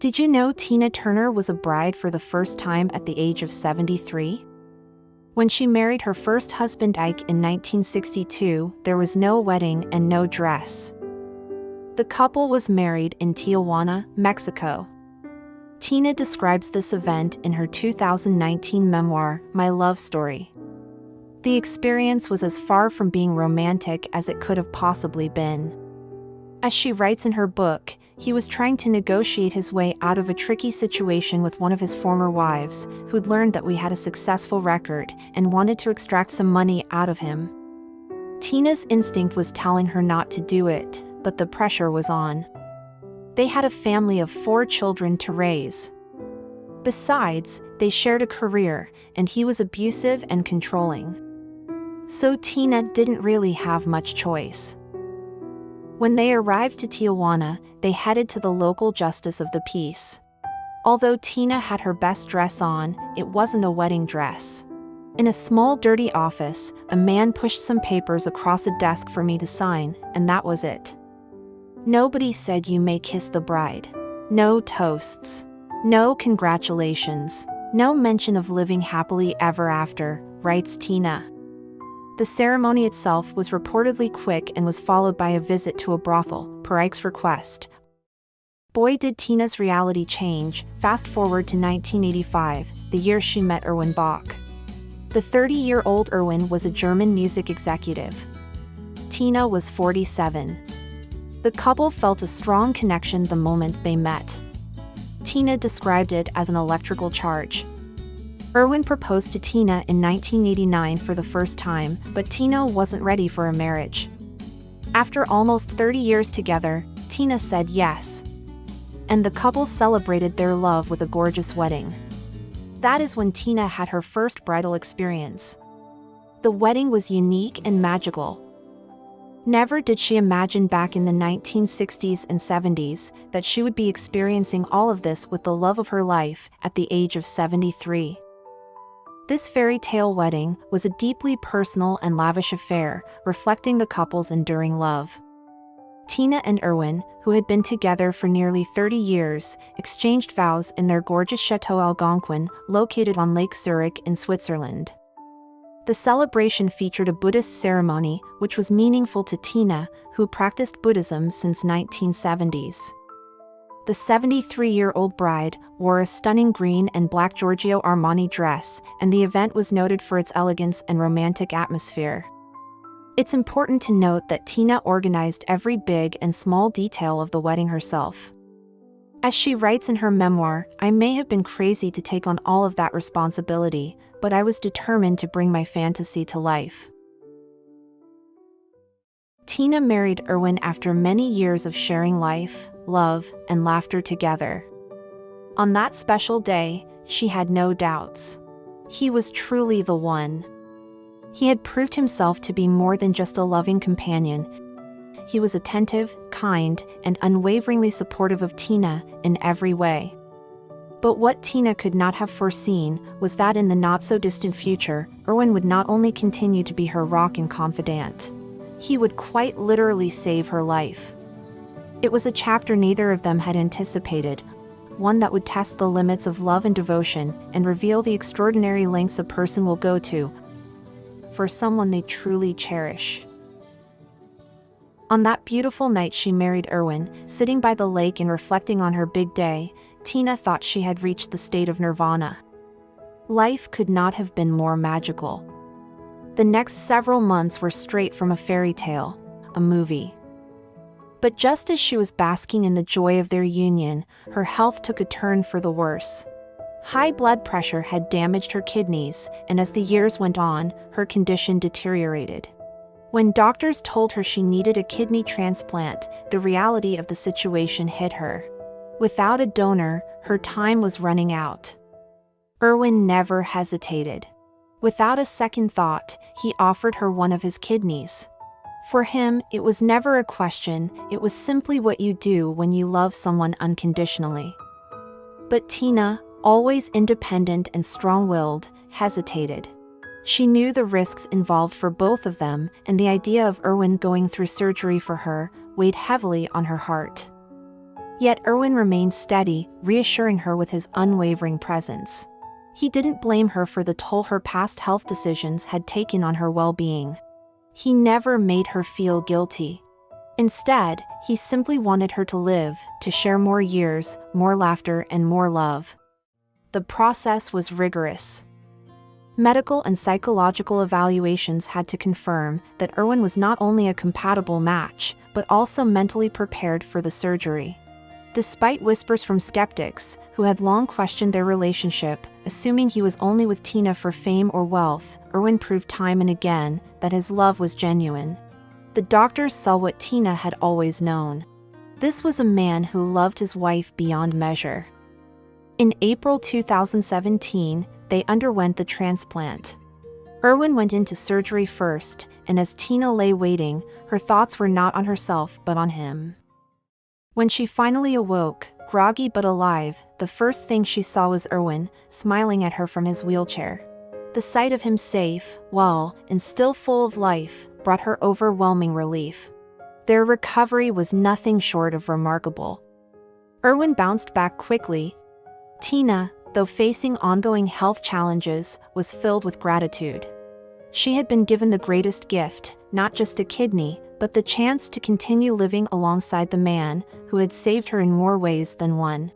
Did you know Tina Turner was a bride for the first time at the age of 73? When she married her first husband Ike in 1962, there was no wedding and no dress. The couple was married in Tijuana, Mexico. Tina describes this event in her 2019 memoir, My Love Story. The experience was as far from being romantic as it could have possibly been. As she writes in her book, he was trying to negotiate his way out of a tricky situation with one of his former wives, who'd learned that we had a successful record and wanted to extract some money out of him. Tina's instinct was telling her not to do it, but the pressure was on. They had a family of 4 children to raise. Besides, they shared a career, and he was abusive and controlling. So Tina didn't really have much choice. When they arrived to Tijuana, they headed to the local justice of the peace. Although Tina had her best dress on, it wasn't a wedding dress. In a small dirty office, a man pushed some papers across a desk for me to sign, and that was it. Nobody said you may kiss the bride. No toasts. No congratulations. No mention of living happily ever after, writes Tina. The ceremony itself was reportedly quick and was followed by a visit to a brothel, per Ike's request. Boy did Tina's reality change. Fast forward to 1985, the year she met Erwin Bach. The 30-year-old Erwin was a German music executive. Tina was 47. The couple felt a strong connection the moment they met. Tina described it as an electrical charge. Erwin proposed to Tina in 1989 for the first time, but Tina wasn't ready for a marriage. After almost 30 years together, Tina said yes. And the couple celebrated their love with a gorgeous wedding. That is when Tina had her first bridal experience. The wedding was unique and magical. Never did she imagine back in the 1960s and 70s that she would be experiencing all of this with the love of her life at the age of 73. This fairy tale wedding was a deeply personal and lavish affair, reflecting the couple's enduring love. Tina and Erwin, who had been together for nearly 30 years, exchanged vows in their gorgeous Chateau Algonquin, located on Lake Zurich in Switzerland. The celebration featured a Buddhist ceremony, which was meaningful to Tina, who practiced Buddhism since 1970s. The 73-year-old bride wore a stunning green and black Giorgio Armani dress, and the event was noted for its elegance and romantic atmosphere. It's important to note that Tina organized every big and small detail of the wedding herself. As she writes in her memoir, I may have been crazy to take on all of that responsibility, but I was determined to bring my fantasy to life. Tina married Erwin after many years of sharing life, love, and laughter together. On that special day, she had no doubts. He was truly the one. He had proved himself to be more than just a loving companion. He was attentive, kind, and unwaveringly supportive of Tina in every way. But what Tina could not have foreseen was that in the not-so-distant future, Erwin would not only continue to be her rock and confidant. He would quite literally save her life. It was a chapter neither of them had anticipated, one that would test the limits of love and devotion and reveal the extraordinary lengths a person will go to for someone they truly cherish. On that beautiful night she married Erwin, sitting by the lake and reflecting on her big day, Tina thought she had reached the state of nirvana. Life could not have been more magical. The next several months were straight from a fairy tale, a movie. But just as she was basking in the joy of their union, her health took a turn for the worse. High blood pressure had damaged her kidneys, and as the years went on, her condition deteriorated. When doctors told her she needed a kidney transplant, the reality of the situation hit her. Without a donor, her time was running out. Erwin never hesitated. Without a second thought, he offered her one of his kidneys. For him, it was never a question, it was simply what you do when you love someone unconditionally. But Tina, always independent and strong-willed, hesitated. She knew the risks involved for both of them, and the idea of Erwin going through surgery for her weighed heavily on her heart. Yet Erwin remained steady, reassuring her with his unwavering presence. He didn't blame her for the toll her past health decisions had taken on her well-being. He never made her feel guilty. Instead, he simply wanted her to live, to share more years, more laughter, and more love. The process was rigorous. Medical and psychological evaluations had to confirm that Erwin was not only a compatible match, but also mentally prepared for the surgery. Despite whispers from skeptics, who had long questioned their relationship, assuming he was only with Tina for fame or wealth, Erwin proved time and again that his love was genuine. The doctors saw what Tina had always known. This was a man who loved his wife beyond measure. In April 2017, they underwent the transplant. Erwin went into surgery first, and as Tina lay waiting, her thoughts were not on herself but on him. When she finally awoke, groggy but alive, the first thing she saw was Erwin, smiling at her from his wheelchair. The sight of him safe, well, and still full of life, brought her overwhelming relief. Their recovery was nothing short of remarkable. Erwin bounced back quickly. Tina, though facing ongoing health challenges, was filled with gratitude. She had been given the greatest gift, not just a kidney, but the chance to continue living alongside the man who had saved her in more ways than one.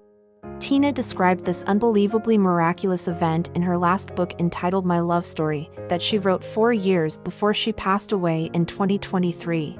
Tina described this unbelievably miraculous event in her last book entitled My Love Story, that she wrote 4 years before she passed away in 2023.